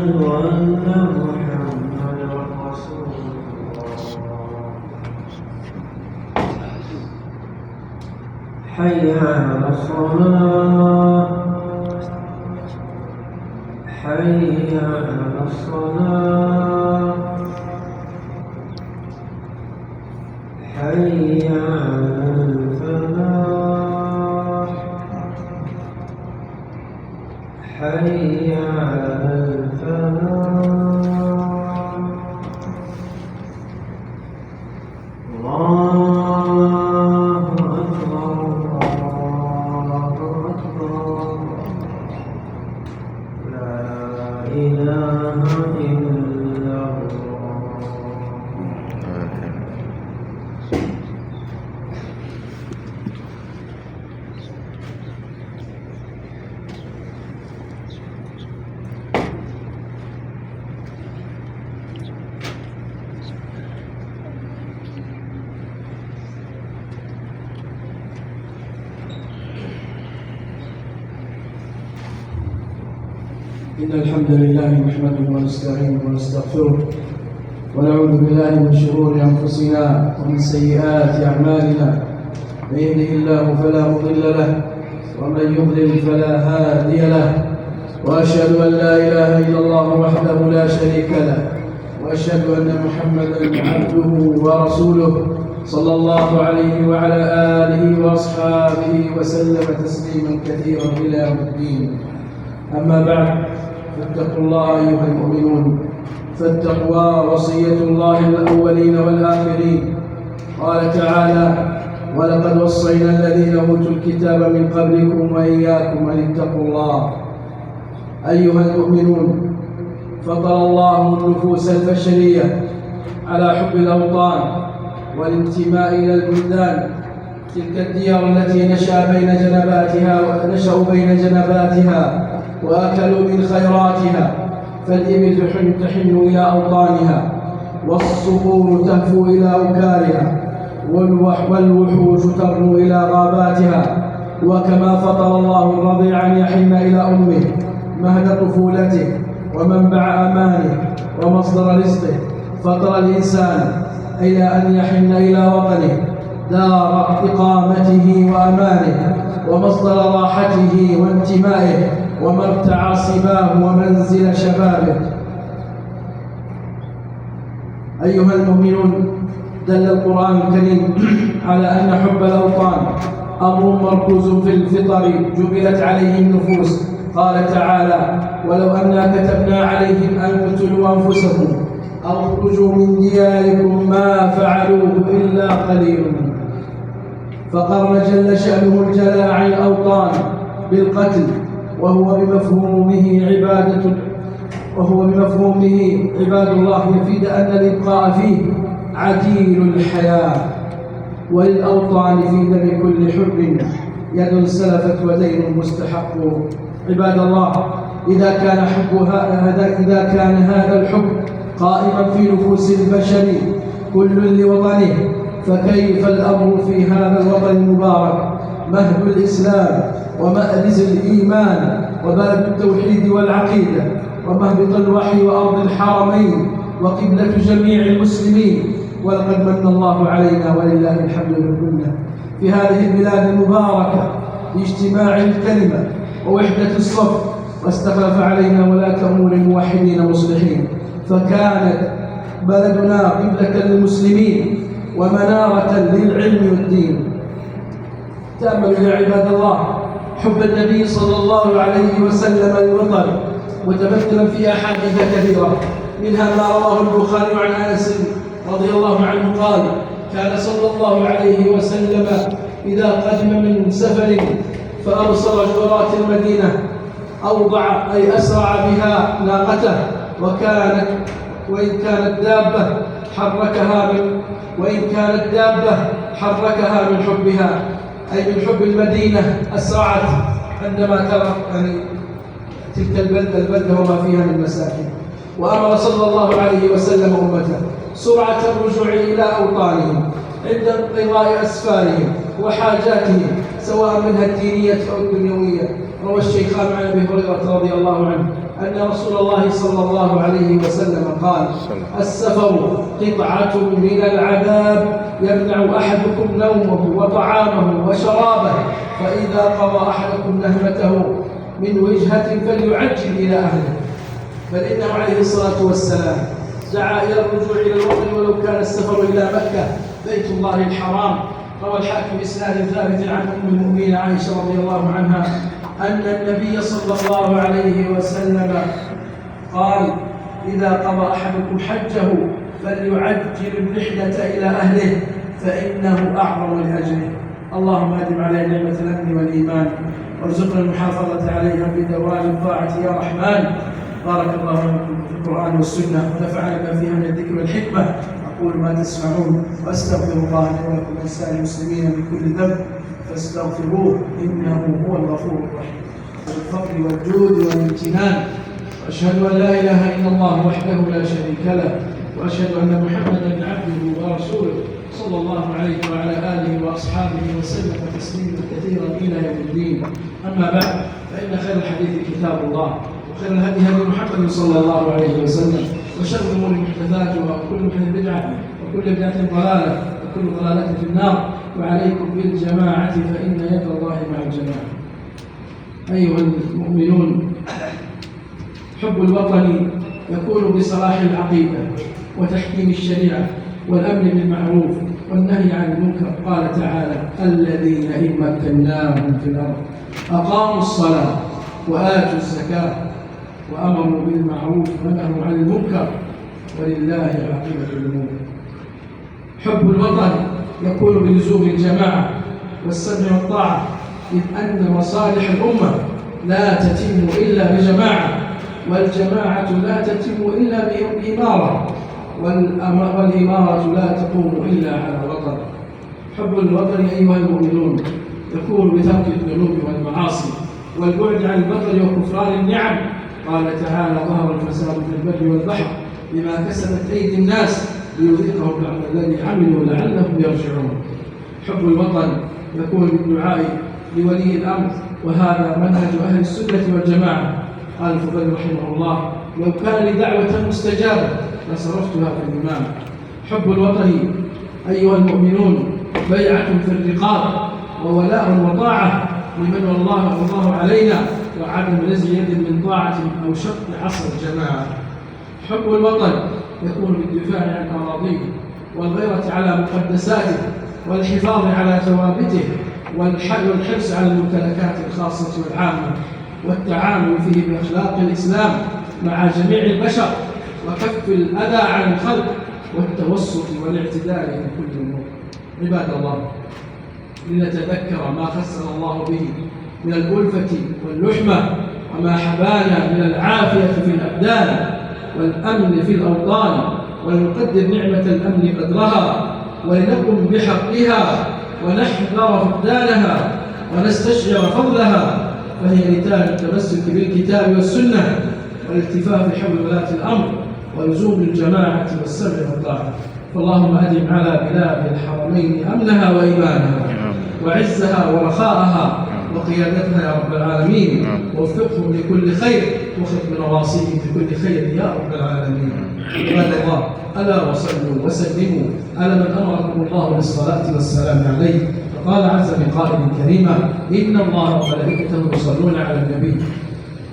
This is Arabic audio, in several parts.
أن محمدا رسول الله. حي على الصلاة، حي على الصلاة، حي على الفلاح، حي على الفلاح. الله أكبر، الله أكبر، لا إله إلا الله. إن الحمد لله نحمده ونستعينه ونستغفره ونعوذ بالله من شرور أنفسنا ومن سيئات أعمالنا. من يهده الله فلا مضل له ومن يضلل فلا هادي له، وأشهد أن لا إله إلا الله وحده لا شريك له، وأشهد أن محمدا عبده ورسوله صلى الله عليه وعلى آله وأصحابه وسلم تسليما كثيرا إلى يوم الدين. أما بعد، فاتقوا الله أيها المؤمنون، فالتقوى وصية الله الأولين والآخرين. قال تعالى: ولقد وصينا الذين أوتوا الكتاب من قبلكم وإياكم أن اتقوا الله. أيها المؤمنون، فضل الله النفوس البشرية على حب الأوطان والانتماء إلى البلدان، تلك الديار التي نشأوا بين جنباتها وأكلوا من خيراتها، فالإبل تحن إلى أوطانها، والصقور تهفو إلى أوكارها، والوحوش ترنو إلى غاباتها. وكما فطر الله الرضيع أن يحن إلى أمه مهد طفولته ومنبع أمانه ومصدر رزقه، فطر الإنسان إلى أن يحن إلى وطنه دار إقامته وأمانه ومصدر راحته وانتمائه ومرتع صباه ومنزل شبابه. أيها المؤمنون، دل القرآن الكريم على أن حب الأوطان أمر مركوز في الفطر جبلت عليه النفوس. قال تعالى: ولو أنا كتبنا عليهم أن اقتلوا أنفسكم أو اخرجوا من دياركم ما فعلوه إلا قليل منهم. فقرن جل شأنه الجلاء عن الأوطان بالقتل، وهو بمفهومه عباد الله يفيد أن الإبقاء فيه عديل الحياة، وللأوطان في دم كل حب يد سلفت ودين مستحق. عباد الله، إذا كان هذا الحب قائما في نفوس البشر كل لوطنه، فكيف الأمر في هذا الوطن المبارك، مهد الإسلام ومأرز الإيمان وبلد التوحيد والعقيدة ومهبط الوحي وأرض الحرمين وقبلة جميع المسلمين. ولقد من الله علينا ولله الحمد كله في هذه البلاد المباركة باجتماع الكلمة ووحدة الصف، واستخلف علينا ولاة أمور موحدين مصلحين، فكانت بلدنا قبلة للمسلمين ومنارة للعلم والدين. تأملوا يا عباد الله حب النبي صلى الله عليه وسلم للوطن متمثلا في أحاديث كثيرة، منها ما رواه البخاري عن أنس رضي الله عنه قال: كان صلى الله عليه وسلم إذا قدم من سفر فأبصر جورات المدينة أوضع أي أسرع بها ناقته، وإن كانت دابة حركها من حبها، أي من حب المدينة أسرعت عندما ترى تلك البلدة وما فيها من مساكن. وأمر صلى الله عليه وسلم أمته سرعة الرجوع إلى أوطانهم عند انقضاء أسفارهم وحاجاتهم، سواء منها الدينية أو الدنيوية. روى الشيخان عن أبي هريرة رضي الله عنه أن رسول الله صلى الله عليه وسلم قال: السفر قطعة من العذاب يمنع أحدكم نومه وطعامه وشرابه، فإذا قضى أحدكم نهمته من وجهة فليعجل إلى أهله. بل إنه عليه الصلاة والسلام دعا إلى الرجوع إلى الوطن ولو كان السفر إلى مكة بيت الله الحرام. روى الحاكم بإسناد ثابت عن أم المؤمنين عائشة رضي الله عنها أن النبي صلى الله عليه وسلم قال: إذا قضى أحدكم حجه فليعجل الرحلة إلى أهله فإنه أعظم لأجله. اللهم أدم علينا نعمة الأمن والإيمان وارزقنا المحافظة عليها بدوام الطاعة يا رحمن. بارك الله لكم في القرآن والسنة ونفعنا بما فيها من الذكر والحكمة. أقول ما تسمعون وأستغفر الله لي ولكم ولسائر المسلمين من كل ذنب فاستغفروه إنه هو الغفور الرحيم بالفضل والجود والامتنان. وأشهد أن لا إله إلا الله وحده لا شريك له، وأشهد أن محمدا عبده ورسوله صلى الله عليه وعلى آله وأصحابه وسلم تسليما كثيرا إلى يوم الدين. أما بعد، فإن خير الحديث كتاب الله، وخير الهدي هدي محمد صلى الله عليه وسلم، وشر الأمور محدثاتها، وكل محدث بدعة، وكل بدعة ضلالة، وكل ضلالة في النار. وعليكم بالجماعة فإن يد الله مع الجماعة. أيها المؤمنون، حب الوطن يكون بصلاح العقيدة وتحكيم الشريعة والأمر بالمعروف والنهي عن المنكر. قال تعالى: الذين إن مكناهم في الأرض أقاموا الصلاة وآتوا الزكاة وأمروا بالمعروف ونهوا عن المنكر ولله عاقبة الأمور. حب الوطن يكون بلزوم الجماعة والسمع والطاعة، إذ أن مصالح الأمة لا تتم إلا بجماعة، والجماعة لا تتم إلا بإمارة، والإمارة لا تقوم إلا على الوطن. حب الوطن أيها المؤمنون يكون بترك الذنوب والمعاصي والبعد عن البطل وكفران النعم. قال تعالى: ظهر الفساد في البر والبحر بما كسبت أيدي الناس ليذيقهم بعض الذي عملوا لعلهم يرجعون. حب الوطن يكون بالدعاء لولي الأمر، وهذا منهج أهل السنة والجماعة. قال الفضيل رحمه الله: لو كان لدعوة مستجابة لصرفتها في الإمام. حب الوطن أيها المؤمنون بيعة في الرقاب وولاء وطاعة لمن الله علينا، وعدم نزع يد من طاعة أو شق عصر الجماعة. حب الوطن يكون بالدفاع عن أراضيه والغيرة على مقدساته والحفاظ على ثوابته والحرص على الممتلكات الخاصة والعامة، والتعامل فيه بأخلاق الإسلام مع جميع البشر، وكف الأذى عن الخلق والتوسط والاعتدال في كل أمور. عباد الله، لنتذكر ما خصنا الله به من الألفة واللحمة، وما حبانا من العافية في الأبدان والأمن في الأوطان، ولنقدر نعمة الأمن قدرها، ولنقم بحقها، ونحذر فقدانها، ونستشعر فضلها، فهي نتاج التمسك بالكتاب والسنة والاكتفاء بحول ولاة الأمر ولزوم الجماعة والسمع والطاعة. فاللهم أدم على بلاد الحرمين أمنها وإيمانها وعزها ورخاءها وقيادتها يا رب العالمين، ووفقهم لكل خير، وخذ بنواصيهم لكل خير يا رب العالمين. عباد الله، ألا وصلوا وسلموا على من أمركم الله بالصلاة والسلام عليه. فقال عز من قائل كريما: إن الله وملائكته يصلون على النبي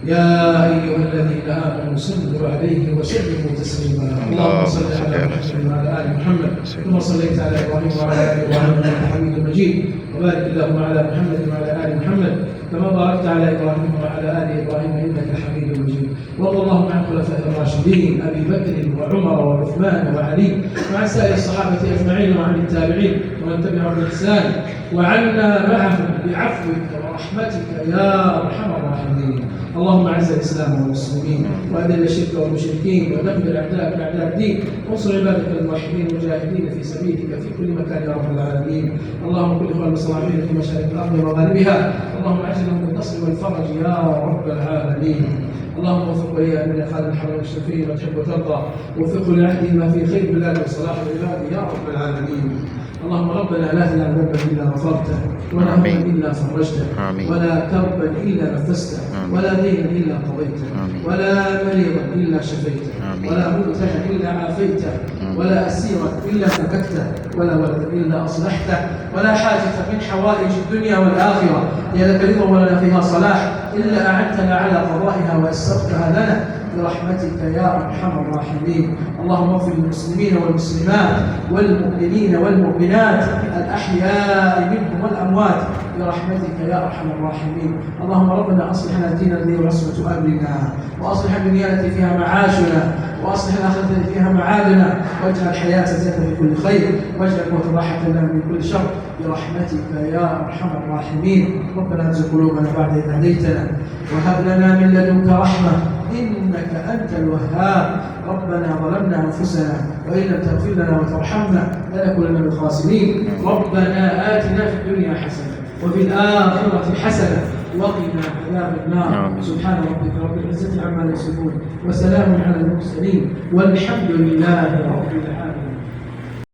يا أيها الذين آمنوا صلوا عليه وسلموا تسليما. اللهم صل على محمد وعلى آل محمد كما صليت على إبراهيم وعلى آل إبراهيم إنك حميد مجيد، وبارك اللهم على محمد وعلى آل محمد كما باركت على إبراهيم وعلى آل إبراهيم إنك حميد مجيد. وارض اللهم عن الخلفاء الراشدين أبي بكر وعمر وعثمان وعلي وعن سائر الصحابة أجمعين وعن التابعين ومن تبعهم بإحسان، وعنا معهم بعفوك ورحمتك يا أرحم الراحمين. اللهم اعز الاسلام والمسلمين، واذل الشرك والمشركين، ودمر اعداءك اعداء الدين، وانصر عبادك الموحدين المجاهدين في سبيلك في كل مكان يا رب العالمين. اللهم كل اخوان المستضعفين في مشارق الارض ومغاربها، اللهم اعجلهم بالنصر والفرج يا رب العالمين. اللهم وفق ولي امرنا خالد الحرمين الشريفين وتحب وترضى، وفقه لعهده ما في خير البلاد وصلاح العباد يا رب العالمين. اللهم ربنا لا تدع ذنبا الا غفرته، ولا هما الا فرجته، ولا كربا الا نفسته، ولا دينا الا قضيته، ولا مريضا الا شفيته، ولا مبتلا الا عافيته، ولا اسيرا الا فككته، ولا ولدا الا اصلحته، ولا حاجه من حوائج الدنيا والاخره هي لك رضا ولنا فيها صلاح الا اعنتنا على قضائها ويسرتها لنا برحمتك يا ارحم الراحمين. اللهم اغفر للمسلمين والمسلمات والمؤمنين والمؤمنات الاحياء منهم والاموات برحمتك يا ارحم الراحمين. اللهم ربنا اصلح لنا ديننا الذي هو عصمه امرنا، واصلح الدنيا التي فيها معاشنا، واصلح الاخره التي فيها معادنا، واجعل الحياه زياده في كل خير، واجعل الموت راحه لنا من كل شر برحمتك يا ارحم الراحمين. ربنا ارزق قلوبنا بعد اذ هديتنا، وهب لنا من لدنك رحمه انك انت الوهاب. ربنا ظلمنا انفسنا وان لم تغفر لنا وترحمنا لنكونن من الخاسرين. ربنا اتنا في الدنيا حسنه وفي الاخره حسنه وقنا عذاب النار. سبحان ربك رب العزه عما يصفون، وسلام على المرسلين، والحمد لله رب العالمين.